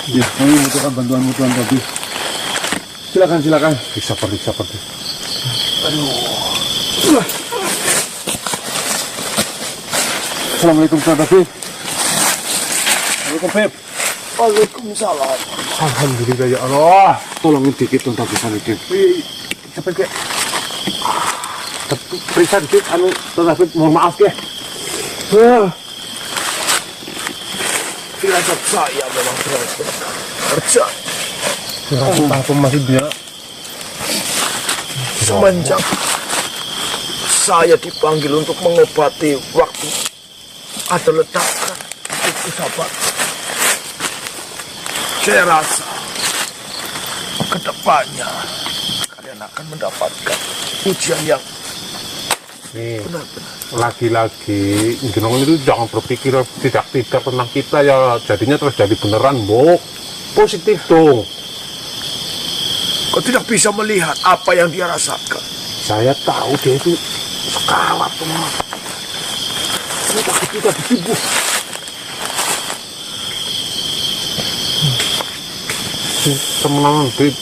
Ya, kami membutuhkan bantuanmu Tuan Tabib. Silakan. Periksa. Aduh. Assalamualaikum Tuan Tabib. Assalamualaikum Beb. Waalaikumsalam. Alhamdulillah ya Allah. Tolongin dikit Tuan Tabib Sanidin. Cepet ke. Periksa dikit, Tuan Tabib, mohon maaf ya. Firasat saya memang benar-benar kerja. Apa masih dia? Semenjak saya dipanggil untuk mengobati waktu ada ledakan itu sahabat. Saya rasa kedepannya kalian akan mendapatkan ujian yang Nih, benar-benar. lagi-lagi Gendong itu jangan berpikir tidak tentang kita ya, jadinya terjadi beneran, Mbok. Positif dong. Kau tidak bisa melihat apa yang dia rasakan. Saya tahu dia itu sekarat, teman. Saya takut kita ditipu. Temenan, Beb.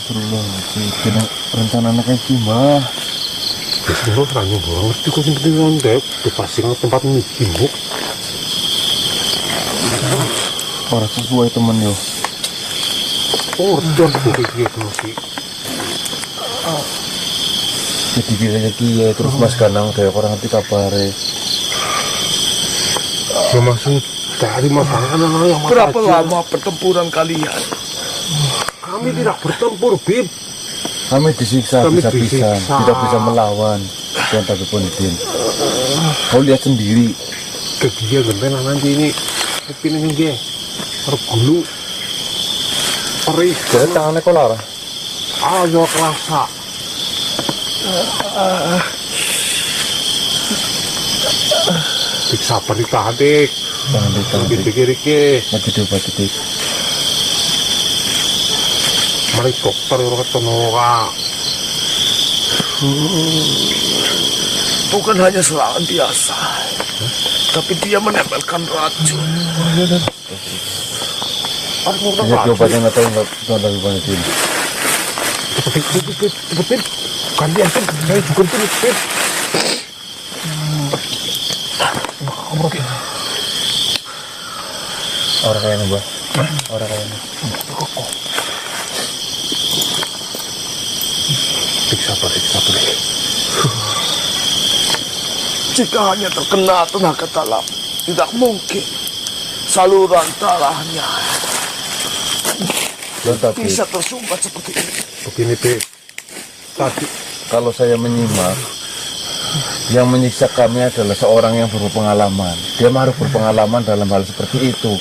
Astagfirullahaladzim, rencana anaknya gimana? Terus ranyu banget di kucing penting Dek. Dipasing tempat miki, Mbok. Orang sesuai temen yo. Order begitu sih. Jadi bilangnya kia terus Mas Ganang dari orang nanti kabare. Ya maksud dari masalah yang Berapa lama pertempuran kalian? Kami tidak bertempur, Bib. Kami disiksa Kami bisa-bisa, disiksa. tidak bisa melawan. Tuan Tabib Sanidin. Kau lihat sendiri. Ke dia gentena nanti ini kepinnya dia tergulu perih. Jadi tangannya kau lara. Ayo kerasa. Dik sabar ditahan, Dik. Jangan ditahan. Dikir iki. Lagi diobati dik. Mari dokter ora ketemu ora. Bukan hanya serangan biasa, tapi dia menempelkan racun. Bisa diobatin atau enggak Tuan Tabib Sanidin? Cepet, gantian, Bib. Saya juga tuh, Bib. Orang kayaknya Mbak. Orang kayaknya. Dik sabar. Jika hanya terkena tenaga dalam, tidak mungkin saluran darahnya Tuan Tabib, bisa tersumbat seperti ini. Begini, Bib. Tadi kalau saya menyimak, yang menyiksa kami adalah seorang yang berpengalaman. Dia harus berpengalaman dalam hal seperti itu.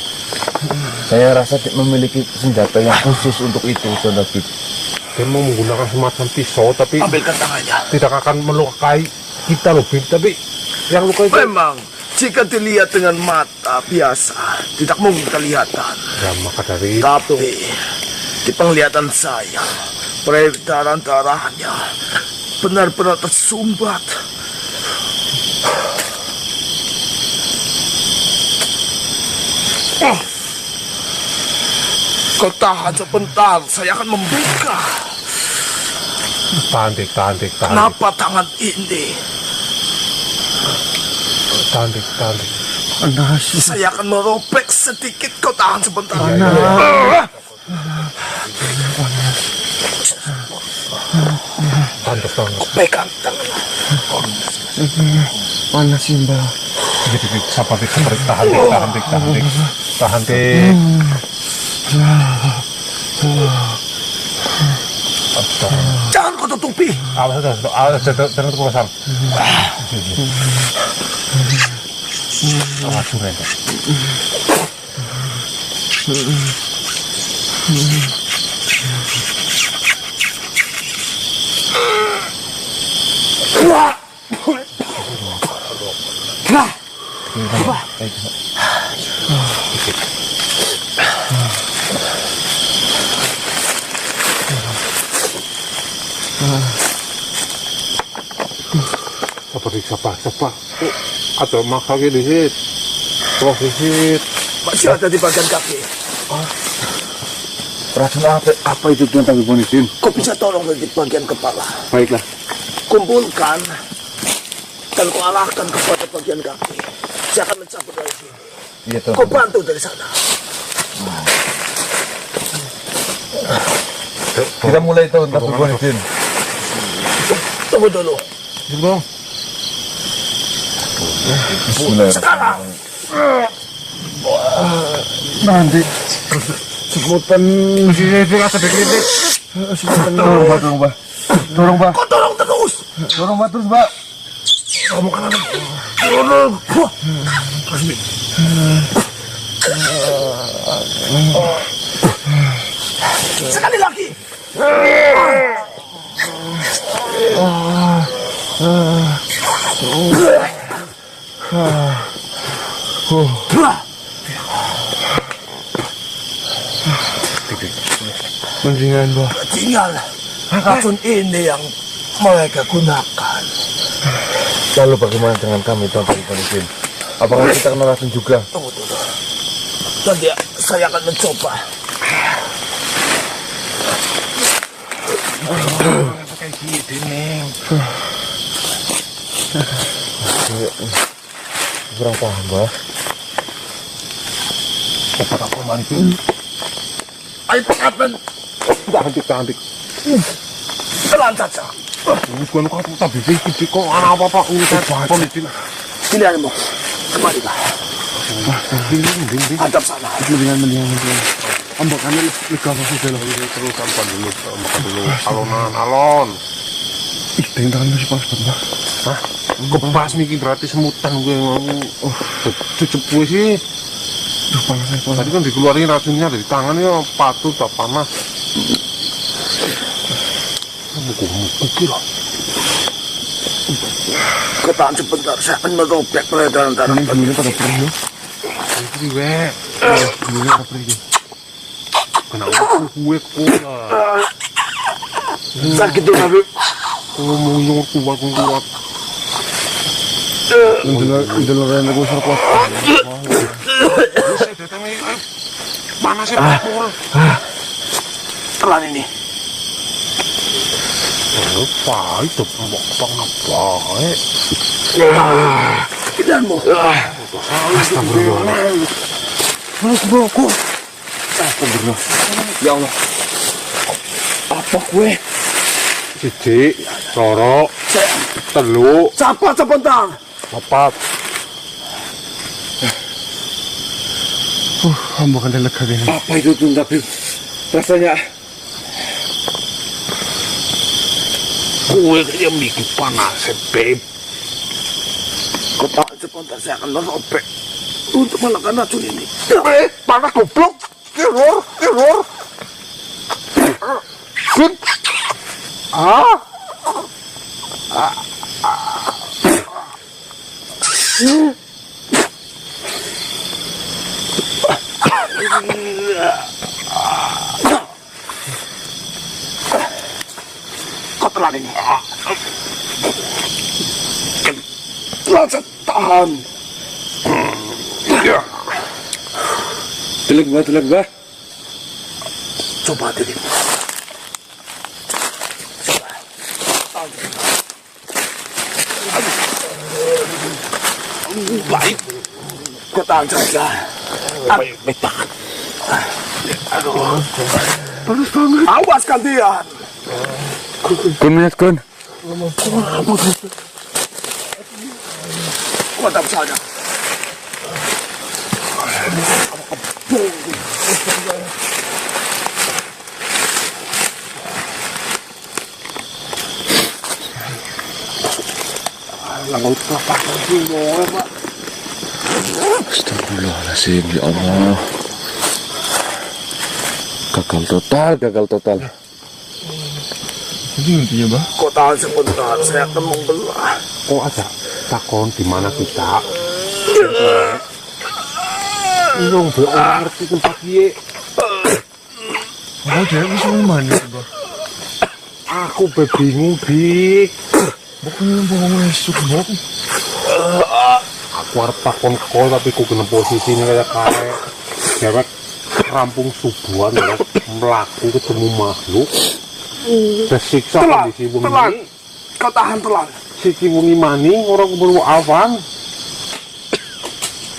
Saya rasa dia memiliki senjata yang khusus untuk itu, Tuan Tabib. dia mau menggunakan semacam pisau, tapi Ambilkan tangannya. tidak akan melukai kita loh, Bib. Tapi yang luka itu Memang, jika dilihat dengan mata biasa, tidak mungkin kelihatan. ya, maka dari itu Tapi, di penglihatan saya, peredaran darahnya benar-benar tersumbat. Kau tahan sebentar, saya akan membuka. tahan dik. Kenapa tangan ini? Tahan dik. Saya akan merobek sedikit, kau tahan sebentar. Tahan dik. Pegang tangan. Panas sih Mbak. Jadi dik, sabar dik. Tahan dik. Jangan kau tutupi. Awas, jangan terpaksa. Awas, suren. Sabar. Ada maksa di situ. Terus di situ. Masih ada di bagian kaki. Racun apa itu Tuan Tapi Bonidin? Kau bisa tolong di bagian kepala. Baiklah. Kumpulkan dan kau arahkan kepada bagian kaki. Saya akan mencabut dari sini. Iya Tuan. Kau bantu dari sana. Kita mulai Tuan Tapi Bonidin. Tunggu dulu. Bang. Bismillah. Sekarang. Nanti sebutan Sini ada dikit. sebutan Tolong, Pak. Kau tolong terus. Tolong, Pak, terus, Pak. Kamu kan ada. Tolong. Sekali lagi. Mendingan, Pak. Tinggal racun ini yang mereka gunakan. Lalu bagaimana dengan kami, Tuan Tapi Bonidin? Apakah kita kena racun juga? Tunggu dulu. Nanti saya akan mencoba. Kayak gini, Neng. Kurang paham, Pak. Cepat aku mandi. Ayo cepat, Tahan dik. pelan saja. Ini gua kok tak bibit kok ana apa-apa urusan politik. Pilihanmu. Kembalilah. Hadap sana. Mendingan. Ambak kami lega sudah lah. Terus sampan dulu, makan dulu. Alon. Ih, tangan masih panas, Pak. Hah? Kepas mikir berarti semutan gue mau. Cucep gue sih. Duh, panas. Tadi kan dikeluarin racunnya dari tangan ya patut tak panas. Muku kira. Ketahan sebentar, saya akan merobek peredaran darah. Ini pada perih, Ini gue. Ini pada perih. Kenapa gue kuat? Sakit tuh, Nabi. Kalau mau nyuruh kuat. Udah leren aku serpot. Panasnya pukul. Telan ini. Apa itu apa? Pilihanmu. Astagfirullah. Ya Allah. Apa gue? Siji, loro, telu, Cepat sebentar. papat. Hamba kan lega gini. Apa itu Tuan Tapi? Rasanya Kue kayak bikin panas, beb. ketahan sebentar, saya akan merobek untuk menekan racun ini. Panas goblok. Error. Good. Kau telan ini. Langsung tahan. Teleg bah. Coba dirimu. Baik. Ketahan saja. Baik tahan. Aduh. Panas banget. Awas kalian. Kun minyak kun. Kuatap saja. Langut apa lagi boleh Pak? Astagfirullahaladzim, ya Allah. Gagal total. Ini intinya, Bah. Kau tahan sebentar, saya akan membelah. Kok ada takon di mana kita? Nong be orang ngerti tempat dia. Oh, dia bisa mana sih, Bah? Aku be bingung, Dik. Bukannya bohong esok, Bok. Aku harus takon kau tapi ku kena posisi ini kayak dewek rampung subuhan ya melaku ketemu makhluk tersiksa kondisi bumi Telan. Kau tahan telan. siki bumi maning orang keburu awan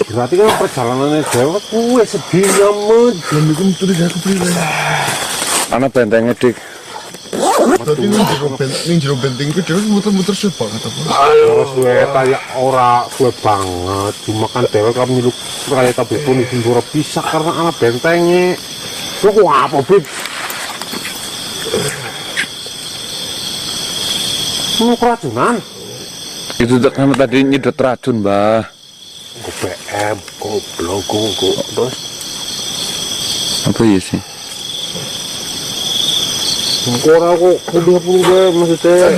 berarti kan perjalanannya dewek kue sedih nyamet Belum bikin tulis aku beli. Anak bentengnya dik. Berarti ning jero benteng ku dhewe muter-muter suwe banget apa. terus gue kayak ora gue banget cuma kan dewek kan nyeluk kayak tapi pun izin bisa karena anak bentengnya lu kok apa bib mau keracunan Itu karena tadi nyedot racun, Mbah. gue PM goblok gue terus Apa ya sih? ora kok kudu gue maksudnya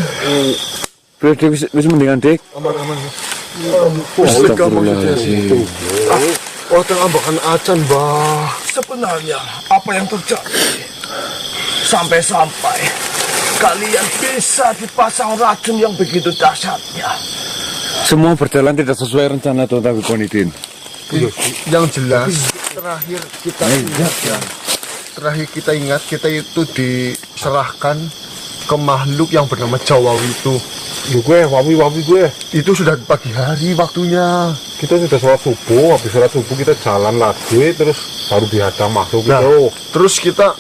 Dik wis mendingan, Dik. Aman-aman. Astagfirullahaladzim. Oh, ambakan acan, Bah. Sebenarnya apa yang terjadi? Sampai-sampai kalian bisa dipasang racun yang begitu dahsyatnya. Semua berjalan tidak sesuai rencana Tuan Tapi Konidin. Yang jelas terakhir kita ingat ya. Terakhir kita ingat kita itu diserahkan ke makhluk yang bernama Jawawi itu. Lu gue wawi gue Itu sudah pagi hari waktunya. kita sudah sholat subuh habis sholat subuh kita jalan lagi terus baru dihadang makhluk Nah, itu terus kita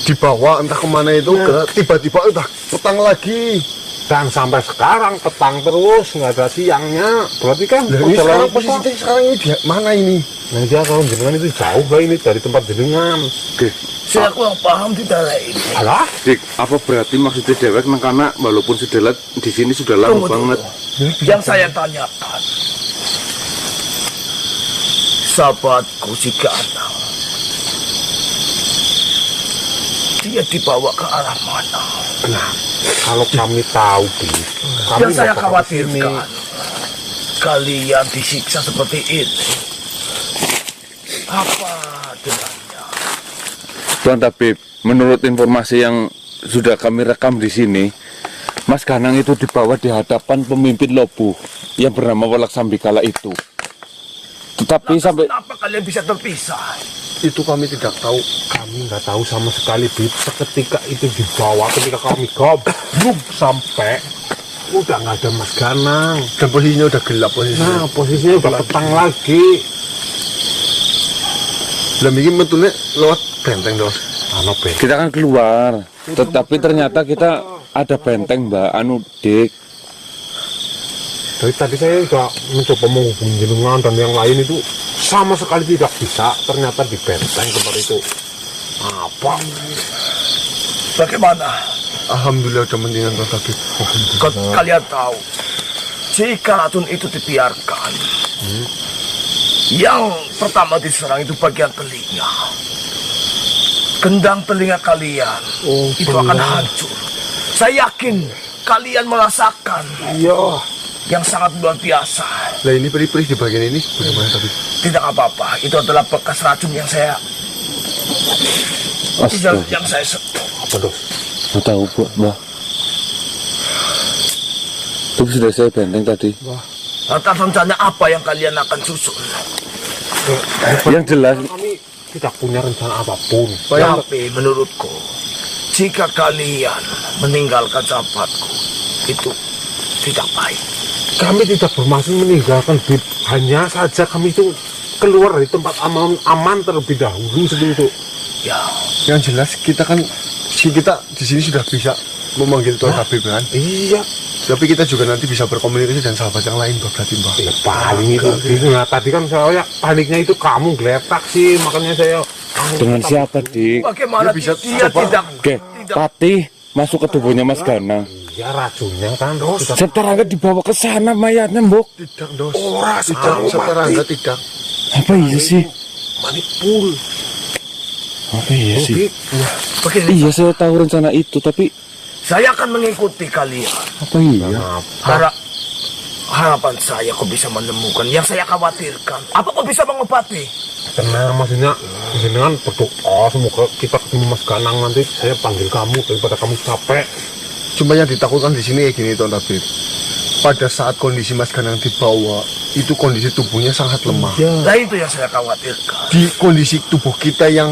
dibawa entah kemana itu, tiba-tiba udah petang lagi. dan sampai sekarang petang terus nggak ada siangnya berarti kan Nah, ini sekarang perjalanan kita posisinya sekarang ini dia mana ini? nah dia kalau jenengan itu jauh lah ini dari tempat jenengan Saya kurang paham di daerah ini. alah Dik, apa berarti maksudnya dewek nang karena walaupun sudah lihat di sini sudah lama Tunggu banget. dulu. Yang saya tanyakan, sahabatku si Ganang, dia dibawa ke arah mana? nah kalau kami tahu Bi, kami Yang saya nggak bakal kesini. khawatirkan, kalian disiksa seperti ini. Apa dengannya? Tuan Tabib, menurut informasi yang sudah kami rekam di sini, Mas Ganang itu dibawa di hadapan pemimpin Lobu yang bernama Walak Sambikala itu. Tetapi sampai Kenapa kalian bisa terpisah? Itu kami tidak tahu. Kami nggak tahu sama sekali Bib. Seketika itu dibawa ketika kami goblok sampai udah nggak ada Mas Ganang. Dan posisinya udah gelap posisinya. Nah posisinya udah petang lagi. Belum ini betulnya lewat benteng dos. Ano Be? kita kan keluar, tetapi ternyata kita ada benteng, Mbak. Anu Dik. Dari tadi saya udah mencoba menghubungi jenengan dan yang lain itu sama sekali tidak bisa. Ternyata di benteng tempat itu. Apa? Bagaimana? Alhamdulillah udah mendingan Tuan Tabib. Kalian tahu, jika racun itu dibiarkan, yang pertama diserang itu bagian telinga. Gendang telinga kalian itu akan hancur. Saya yakin kalian merasakan Iya. yang sangat luar biasa. Lah ini perih-perih di bagian ini bagaimana Tabib? Tidak apa-apa, itu adalah bekas racun yang saya Astaga, yang saya sentuh. Apa dos? nggak tahu, Bu, Mbak. Itu sudah saya benteng tadi. Atas rencana apa yang kalian akan susun? Yang jelas, Kami tidak punya rencana apapun. Tapi menurutku, jika kalian meninggalkan sahabatku, itu tidak baik. Kami tidak bermaksud meninggalkan Bib. Hanya saja kami itu keluar dari tempat aman terlebih dahulu seperti itu. Ya, Yang jelas kita kan kita di sini sudah bisa memanggil Tuan Tabib kan. Iya. Tapi kita juga nanti bisa berkomunikasi dengan sahabat yang lain berarti Mbak. Ya paling itu. Nah, tadi kan saya paniknya itu kamu geletak sih, makanya saya. dengan siapa, Dik? bagaimana Dia bisa dia coba. tidak Oke, Patih masuk ke tubuhnya Mas Ganang. Ya racunnya kan dos. Seterangga dibawa ke sana mayatnya, Mbok. Tidak dos. tidak Seterangga tidak. Apa iya sih? Manipul. Apa iya sih? begini. Iya, saya tahu rencana itu, tapi Saya akan mengikuti kalian. apa iya? Harapan saya kau bisa menemukan yang saya khawatirkan. Apa kau bisa mengobati? Tenang, maksudnya jenengan berdoa semoga kita ketemu Mas Ganang nanti saya panggil kamu daripada kamu capek. Cuma yang ditakutkan di sini kayak gini Tuan Tabib. Pada saat kondisi Mas Ganang dibawa, itu kondisi tubuhnya sangat lemah. Nah itu yang saya khawatirkan. Di kondisi tubuh kita yang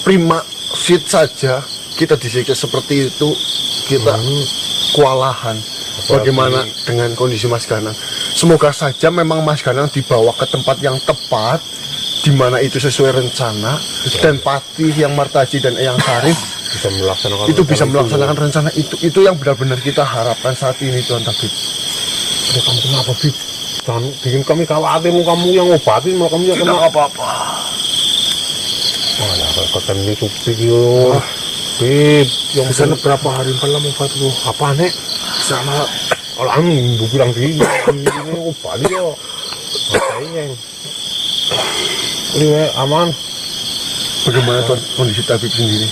prima fit saja, kita disiksa seperti itu, kita kewalahan. Bagaimana dengan kondisi Mas Ganang? Semoga saja memang Mas Ganang dibawa ke tempat yang tepat, di mana itu sesuai rencana, dan Patih yang Martaji dan Eyang Sarif Bisa melaksanakan itu bisa rencana melaksanakan rencana itu. Itu yang benar-benar kita harapkan saat ini Tuan Tabib. Ya, kamu kenapa, Bib? Jangan bikin kami khawatir, kamu yang ngobatin, malah kamu yang Tidak kena. apa-apa. Wah, ya, kata ini supik yo. Bib, yang sana berapa hari malam obat lu? Apa nek? Sama Kalau anu bilang di ini obat yo. Makanya. Ini aman. bagaimana Tuan kondisi Tabib sendiri?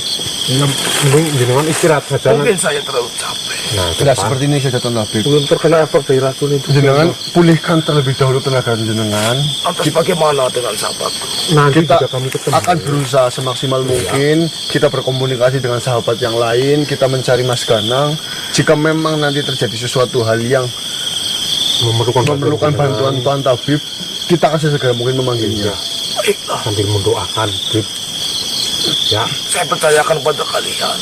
Mending jenengan istirahat saja. Mungkin saya terlalu capek. Nah, Tidak seperti ini saja Tuan Tabib. belum terkena efek dari racun itu. Jenengan pulihkan terlebih dahulu tenaga jenengan. Lantas bagaimana dengan sahabatku? Nanti Kita juga kami ketemu. akan berusaha semaksimal mungkin. Kita berkomunikasi dengan sahabat yang lain. Kita mencari Mas Ganang. Jika memang nanti terjadi sesuatu hal yang memerlukan bantuan Tuan Tabib, kita akan sesegera mungkin memanggilnya. Baiklah, sambil mendoakan, Bib. Ya, saya percayakan pada kalian.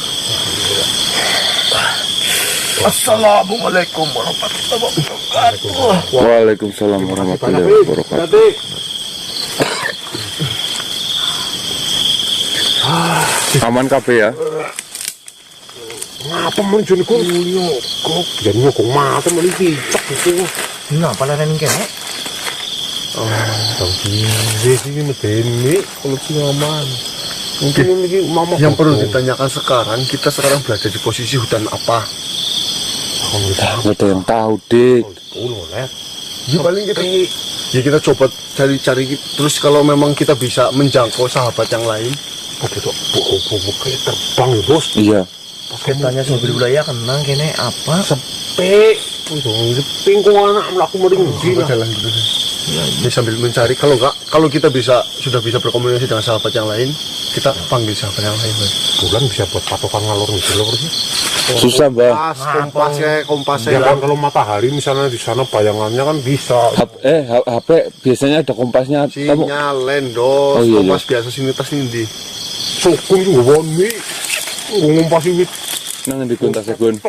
Assalamualaikum warahmatullahi wabarakatuh. Waalaikumsalam warahmatullahi wabarakatuh. nanti. Aman kabeh ya. Ngapa muncul kok nyokok? Jadi nyokok mata malah dicek itu. Nah, palanan kene. Tapi sini medeni kalau sih aman. Mungkin ini mama Yang perlu ditanyakan sekarang berada di posisi hutan apa? Nggak ada yang tahu, Dik. Ya paling kita coba cari-cari terus kalau memang kita bisa menjangkau sahabat yang lain. Oke tuh, buku kayak terbang ya bos. Iya. Ketanya sobil budaya kenang kene apa? Sepi. Itu pingkong anak melaku mending Kita jalan dulu. Ya, sambil mencari kalau kita sudah bisa berkomunikasi dengan sahabat yang lain, kita panggil sahabat yang lain. bulan bisa buat patokan ngalor ngidul sih. Susah, Bang. Kompasnya Ya kan kalau matahari misalnya di sana bayangannya kan bisa. HP biasanya ada kompasnya. Kamu sinyal lendos, Oh, iya, kompas biasa sini tas ini. Sukun juga woni. Ngumpasi wit. nang di kontak segun.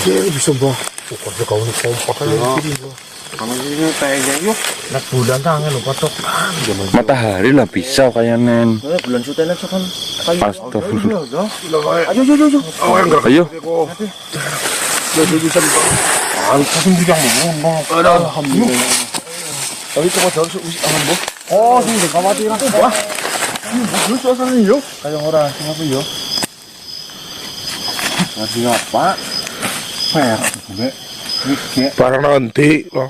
Ini bisa bah. Pokoknya kau ini kompak kan ini. Kamu ini kayaknya yuk. Nak bulan tangan lupa tokan. Matahari lah bisa kayak nen. Bulan sutelan kan kayu. Astagfirullah. Ayo. Oh yang gerak. Ayo. Jadi bisa langsung juga ngomong. Alhamdulillah. Tapi coba harus aman bos. Oh, sih kekhawatiran. Wah, ini suasana yuk. Kayak orang apa yo? Masih apa? Per, barang nanti loh.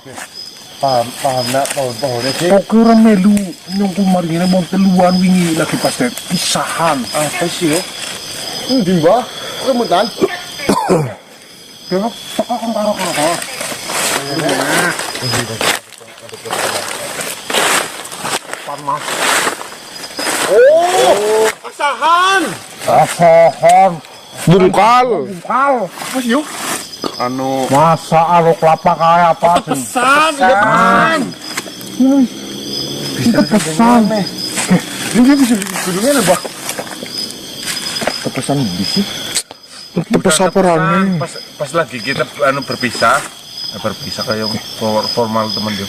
Paham nak pohon-pohonnya sih. Oke orang melu nyongkul maringnya mau teluan wingi lagi pas pisahan. Apa sih yo? Di bawah, remutan. Kenapa tekan karo karo? Panas. Oh, asahan. Asahan. Bungkal. Apa sih yuk? Anu Masa alo kelapa kayak apa sih? pesan. Bisa pesan. Ini bisa gunungnya nih, Bah. Kepesan di sih. Tepes apa rame? Pas lagi kita berpisah kayak formal teman dia.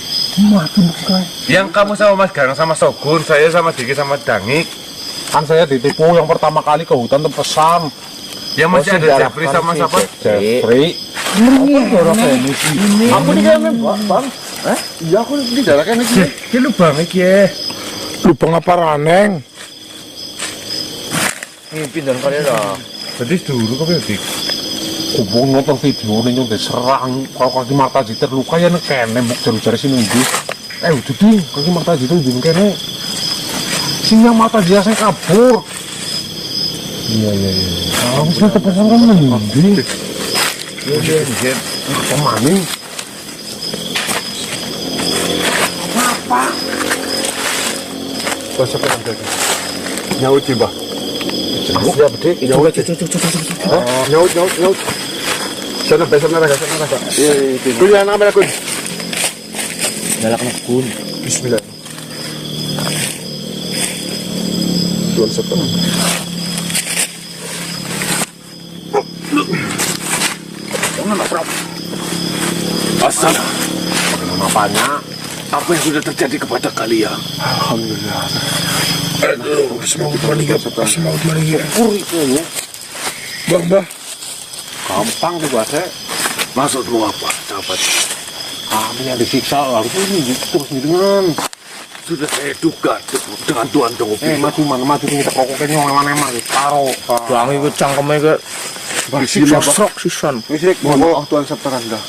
Yang kamu sama Mas Ganang sama Sogun, saya sama Diki sama Dangik. Kan saya ditipu yang pertama kali ke hutan tepesan. Yang masih ada Jeffrey sama siapa? Jeffrey. Aku di sana, Bang. Iya, aku di jarak kan iki. Ki lu bang iki ya. Lubang apa raneng? Pindah kali dah. Jadi dulu kok Dik. Kubung nonton video nih nyong diserang. Kalau kaki Martaji terluka ya nekene mbok jari-jari sini ndi. Udah ding, kaki Martaji itu di kene. Sing yang Martaji asing kabur. Iya. Aku sudah tepesan kan nanti. Iya. Pemaning. Bahasa apa yang jadi? Nyaut sih, Bah. Siap, Dik. Nyaut. Sana raga. Iya, itu. Kun yang namanya kun. Nyalakan kun. Bismillah. Tuan setengah. Asal, Bagaimana apanya? apa yang sudah terjadi kepada kalian? Alhamdulillah. Semangat meninggal. Puri itu. Bang. Gampang tuh bahasa. Maksudmu apa, sahabat? Kami yang disiksa harusnya ini terus dengan. Sudah saya duga dengan Tuan Dongopilo. Maju kita pokoknya eman-eman taruh. Bang ikut cangkemnya ke sok sisan. Mohon maaf Tuan Sabtarangga.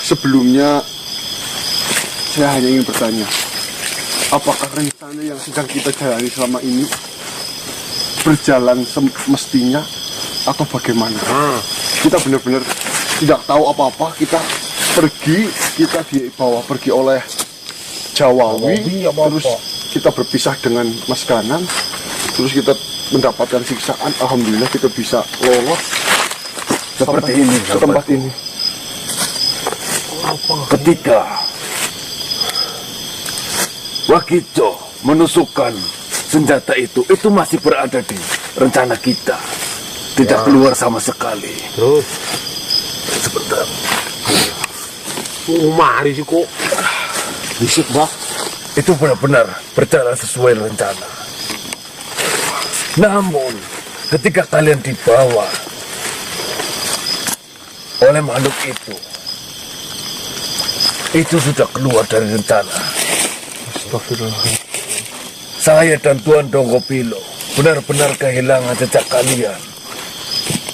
Sebelumnya saya hanya ingin bertanya, apakah rencana yang sedang kita jalani selama ini berjalan semestinya atau bagaimana? Kita benar-benar tidak tahu apa-apa. Kita dibawa pergi oleh Jawawi, terus kita berpisah dengan Mas Ganan, terus kita mendapatkan siksaan. Alhamdulillah kita bisa lolos Seperti ini, ke tempat ini. ketika Wakijo menusukkan senjata itu masih berada di rencana kita, tidak keluar sama sekali. Terus Sebentar, mari sih kok. Bisik bang. itu benar-benar berjalan sesuai rencana. Namun, ketika kalian dibawa oleh makhluk itu sudah keluar dari rencana. Astagfirullah. Saya dan Tuan Dongopilo benar-benar kehilangan jejak kalian.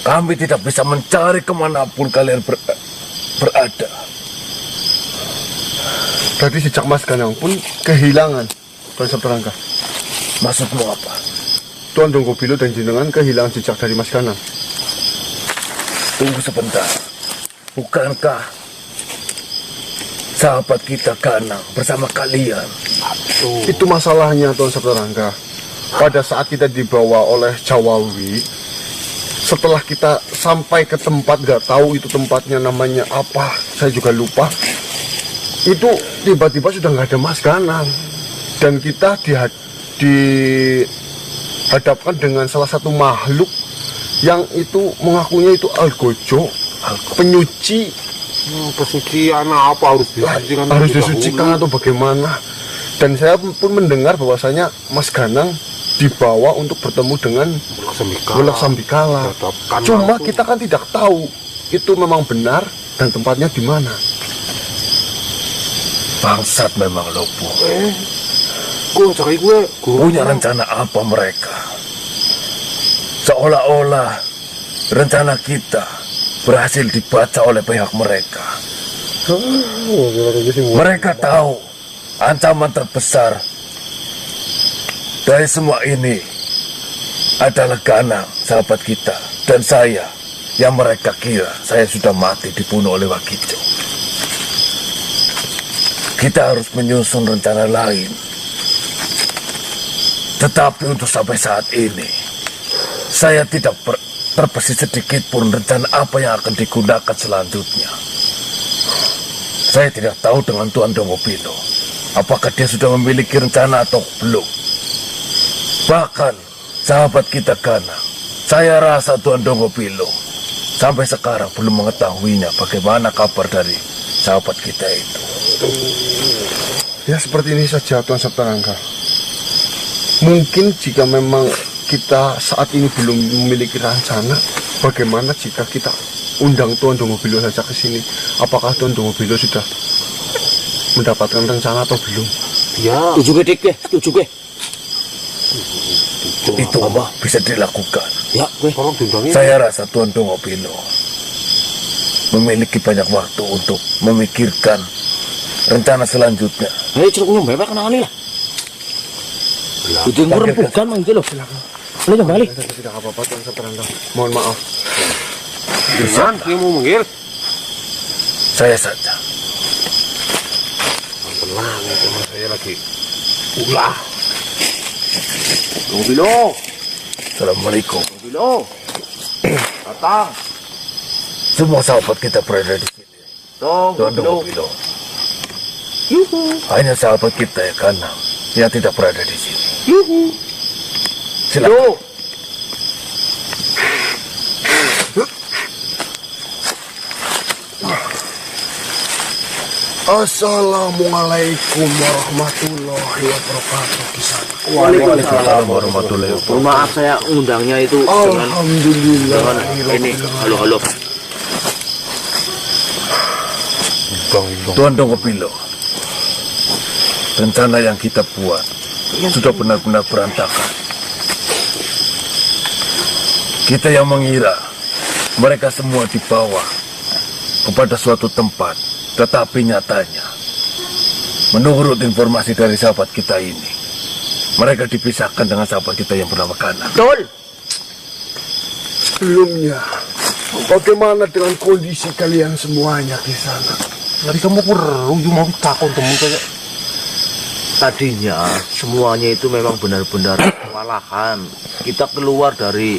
Kami tidak bisa mencari kemanapun kalian berada. Berarti sejak Mas Ganang pun kehilangan Tuan Sabtarangga. Maksudmu apa? Tuan Dongopilo dan jenengan kehilangan jejak dari Mas Ganang. Tunggu sebentar. Bukankah sahabat kita Ganang bersama kalian? Itu masalahnya Tuan Sabtarangga. Pada saat kita dibawa oleh Jawawi, setelah kita sampai ke tempat, gak tahu itu tempatnya namanya apa, saya juga lupa. Itu tiba-tiba sudah nggak ada Mas Ganang, dan kita dihadapkan dengan salah satu makhluk yang itu mengakunya itu Algojo, penyuci. Pesucian apa harus disucikan? Harus disucikan atau bagaimana? Dan saya pun mendengar bahwasanya Mas Ganang dibawa untuk bertemu dengan Bulak Sambikala. Cuma kita kan tidak tahu itu memang benar dan tempatnya di mana. Bangsat memang Lopo. Gue cari gue Punya rencana apa mereka? Seolah-olah rencana kita berhasil dibaca oleh pihak mereka. Mereka tahu ancaman terbesar dari semua ini adalah Ganang, sahabat kita, dan saya, yang mereka kira saya sudah mati dibunuh oleh Wakijo. Kita harus menyusun rencana lain. Tetapi untuk sampai saat ini, saya tidak terbesit sedikit pun rencana apa yang akan digunakan selanjutnya. Saya tidak tahu dengan Tuan Dongopilo, apakah dia sudah memiliki rencana atau belum. Bahkan sahabat kita Ganang, saya rasa Tuan Dongopilo sampai sekarang belum mengetahuinya bagaimana kabar dari sahabat kita itu. Ya seperti ini saja Tuan Sabtarangga. Mungkin jika memang kita saat ini belum memiliki rencana, bagaimana jika kita undang Tuan Dongopilo saja ke sini? Apakah Tuan Dongopilo sudah mendapatkan rencana atau belum? ya. Tujuh ke dik, tujuh ke. Itu apa bisa dilakukan. Ya, gue. Tolong diundangin. Saya rasa Tuan Dongopilo memiliki banyak waktu untuk memikirkan rencana selanjutnya. Ayo celup nyombe pak kenal lah. Udah ngurung bukan mang itu loh. Ini kembali. Tidak apa-apa Tuan Sabtarangga. Mohon maaf. Jangan, dia mau manggil. Saya saja. Tenang, itu mas saya lagi ulah. Dongopilo, Assalamualaikum. Bilo. Datang. Semua sahabat kita berada di sini. Dong, Tuan Bilo. Bilo. Yuhu. Hanya sahabat kita yang kanan yang tidak berada di sini. Yuhu. Silakan. Yo. Assalamualaikum warahmatullahi wabarakatuh. Kisana. Waalaikumsalam warahmatullahi wabarakatuh. Maaf saya undangnya itu Alhamdulillah. dengan ini. Halo. Tuan Dongo Bilo, rencana yang kita buat sudah benar-benar berantakan. Kita yang mengira mereka semua dibawa kepada suatu tempat, tetapi nyatanya menurut informasi dari sahabat kita ini, mereka dipisahkan dengan sahabat kita yang bernama Kanan. Betul. Sebelumnya, bagaimana dengan kondisi kalian semuanya di sana? Tadi kamu perlu mau takon temen kayak Tadinya semuanya itu memang benar-benar kewalahan. Kita keluar dari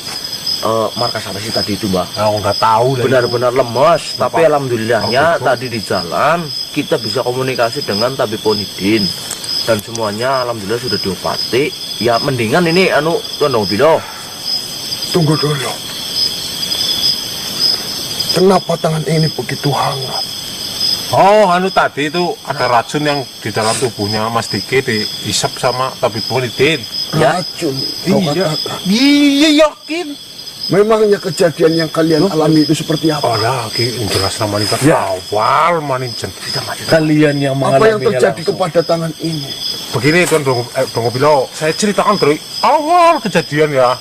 markas apa sih tadi itu, Mbak? aku nggak tahu lah. Benar-benar lemes, tapi alhamdulillahnya betul. tadi di jalan kita bisa komunikasi dengan Tabib Ponidin dan semuanya alhamdulillah sudah diobati. Ya mendingan ini Tuan Dongo Bilo. Tunggu dulu. Kenapa tangan ini begitu hangat? Oh, tadi itu ada racun yang di dalam tubuhnya Mas Diki dihisap sama Tabib Ponidin. Ya. Racun. Kau katakan. Iya yakin. Memangnya kejadian yang kalian alami itu seperti apa? Oh lah, jelas nama ini awal maninjen. Kalian yang Apa yang terjadi kepada tangan ini? Begini Tuan Dongo Bilo, saya ceritakan dari awal kejadian ya.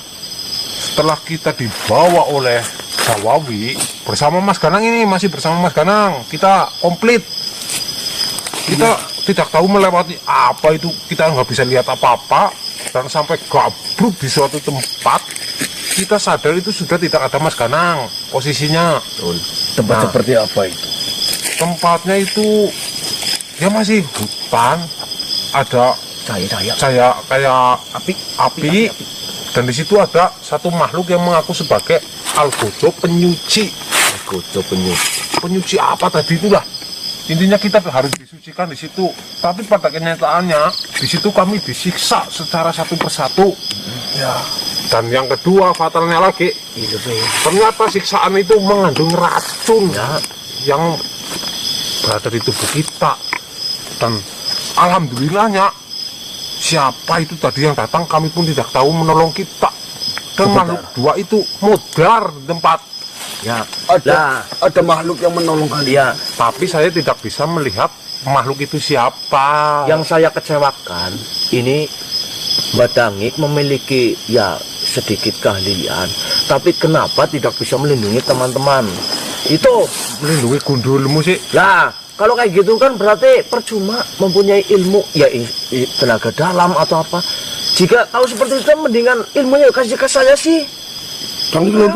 Setelah kita dibawa oleh Jawawi bersama Mas Ganang ini, masih bersama Mas Ganang, kita komplit. Kita tidak tahu melewati apa itu, kita nggak bisa lihat apa-apa dan sampai gabruk di suatu tempat. Kita sadar itu sudah tidak ada Mas Ganang posisinya. Tempat seperti apa itu? Tempatnya itu ya masih hutan, ada cahaya kayak api. Dan di situ ada satu makhluk yang mengaku sebagai Algojo penyuci. Algojo penyuci. Penyuci apa tadi itulah. Intinya kita harus disucikan di situ. Tapi pada kenyataannya di situ kami disiksa secara satu persatu. Ya. Dan yang kedua fatalnya lagi, ternyata siksaan itu mengandung racun yang berada di tubuh kita. Dan alhamdulillahnya siapa itu tadi yang datang kami pun tidak tahu menolong kita. Dan makhluk dua itu mudar di tempat. Ya, Ada makhluk yang menolong kalian. ya. Tapi saya tidak bisa melihat makhluk itu siapa. Yang saya kecewakan ini Mbak Dangik memiliki ya sedikit keahlian, tapi kenapa tidak bisa melindungi teman-teman? Itu melindungi gundulmu sih. lah. Kalau kayak gitu kan berarti percuma mempunyai ilmu ya tenaga dalam atau apa. Jika tahu seperti itu mendingan ilmunya kasih ke saya sih.